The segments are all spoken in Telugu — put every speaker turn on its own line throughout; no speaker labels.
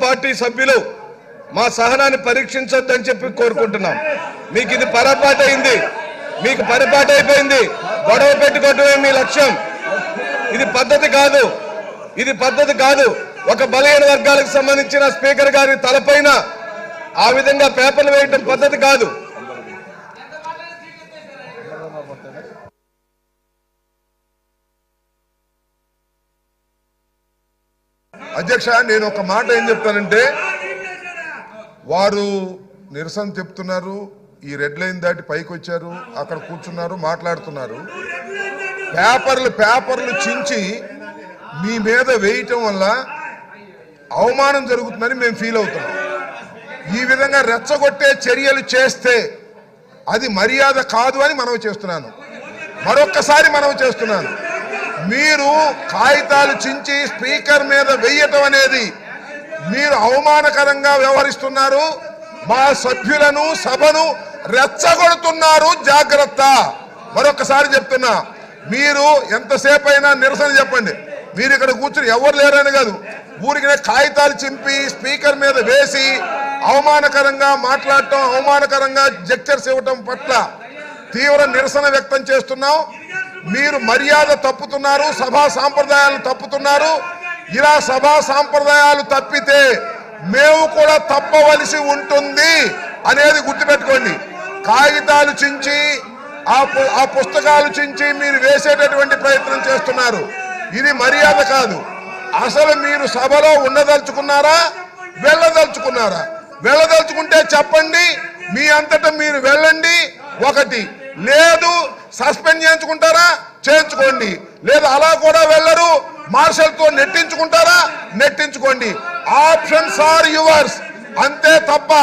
పార్టీ సభ్యులు మా సహనాన్ని పరీక్షించొద్దని చెప్పి కోరుకుంటున్నాం. మీకు ఇది పొరపాటైంది, మీకు పరిపాటైపోయింది, గొడవ పెట్టుకోవటమే మీ లక్ష్యం. ఇది పద్ధతి కాదు, ఇది పద్ధతి కాదు. ఒక బలహీన వర్గాలకు సంబంధించిన స్పీకర్ గారి తలపైన ఆ విధంగా పేపర్లు వేయటం పద్ధతి కాదు.
అధ్యక్ష, నేను ఒక మాట ఏం చెప్తానంటే, వారు నిరసన చెప్తున్నారు, ఈ రెడ్ లైన్ దాటి పైకి వచ్చారు, అక్కడ కూర్చున్నారు, మాట్లాడుతున్నారు. పేపర్లు చించి మీ మీద వేయటం వల్ల అవమానం జరుగుతుందని మేము ఫీల్ అవుతున్నాం. ఈ విధంగా రెచ్చగొట్టే చర్యలు చేస్తే అది మర్యాద కాదు అని మనవి చేస్తున్నాను. మరొక్కసారి మనవి చేస్తున్నాను, మీరు కాగితాలు చించి స్పీకర్ మీద వేయటం అనేది మీరు అవమానకరంగా వ్యవహరిస్తున్నారు. మా సభ్యులను, సభను రెచ్చగొడుతున్నారు. జాగ్రత్త. మరొకసారి చెప్తున్నా, మీరు ఎంతసేపు అయినా నిరసన చెప్పండి. మీరు ఇక్కడ కూర్చుని ఎవరు లేరని కాదు, ఊరికినే కాగితాలు చింపి స్పీకర్ మీద వేసి అవమానకరంగా మాట్లాడటం, అవమానకరంగా జెక్చర్స్ ఇవ్వటం పట్ల తీవ్ర నిరసన వ్యక్తం చేస్తున్నాం. మీరు మర్యాద తప్పుతున్నారు, సభా సాంప్రదాయాలు తప్పుతున్నారు. ఇలా సభా సాంప్రదాయాలు తప్పితే మేము కూడా తప్పవలసి ఉంటుంది అనేది గుర్తుపెట్టుకోండి. కాగితాలు చించి ఆ పుస్తకాలు చించి మీరు వేసేటటువంటి ప్రయత్నం చేస్తున్నారు. ఇది మర్యాద కాదు. అసలు మీరు సభలో ఉండదలుచుకున్నారా, వెళ్ళదలుచుకున్నారా? వెళ్ళదలుచుకుంటే చెప్పండి, మీ అంతటా మీరు వెళ్ళండి. ఒకటి లేదు, సస్పెండ్ చేయించుకుంటారా చేయించుకోండి, లేదు అలా కూడా వెళ్ళరు, మార్షల్తో నెట్టించుకుంటారా నెట్టించుకోండి. Options are yours. అంతే తప్ప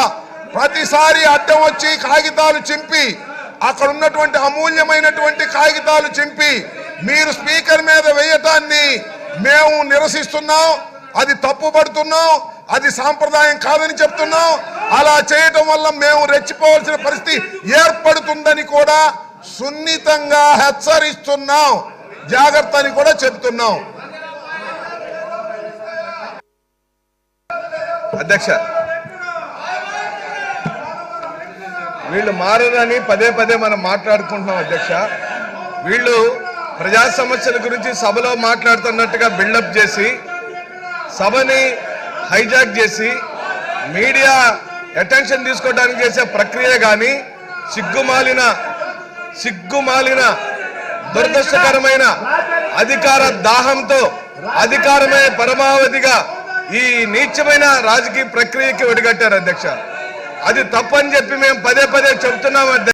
ప్రతిసారి అడ్డం వచ్చి కాగితాలు చింపి, అక్కడ ఉన్నటువంటి అమూల్యమైనటువంటి కాగితాలు చింపి మీరు స్పీకర్ మీద వేయటాన్ని మేము నిరసిస్తున్నాం. అది తప్పుపడుతున్నాం, అది సాంప్రదాయం కాదని చెప్తున్నాం. అలా చేయటం వల్ల మేము రెచ్చిపోవాల్సిన పరిస్థితి ఏర్పడుతుందని కూడా సున్నితంగా హెచ్చరిస్తున్నాం. జాగ్రత్త అని కూడా చెప్తున్నాం.
అధ్యక్ష, వీళ్ళు మారని పదే పదే మనం మాట్లాడుకుంటున్నాం. అధ్యక్ష, వీళ్ళు ప్రజా సమస్యల గురించి సభలో మాట్లాడుతున్నట్టుగా బిల్డప్ చేసి సభని హైజాక్ చేసి మీడియా అటెన్షన్ తీసుకోవడానికి చేసే ప్రక్రియ కానీ సిగ్గుమాలిన దురదృష్టకరమైన అధికార దాహంతో అధికారమే పరమావధిగా ఈ నీచమైన రాజకీయ ప్రక్రియకి ఒడిగట్టారు. అధ్యక్ష, అది తప్పని చెప్పి మేము పదే పదే చెబుతున్నాం.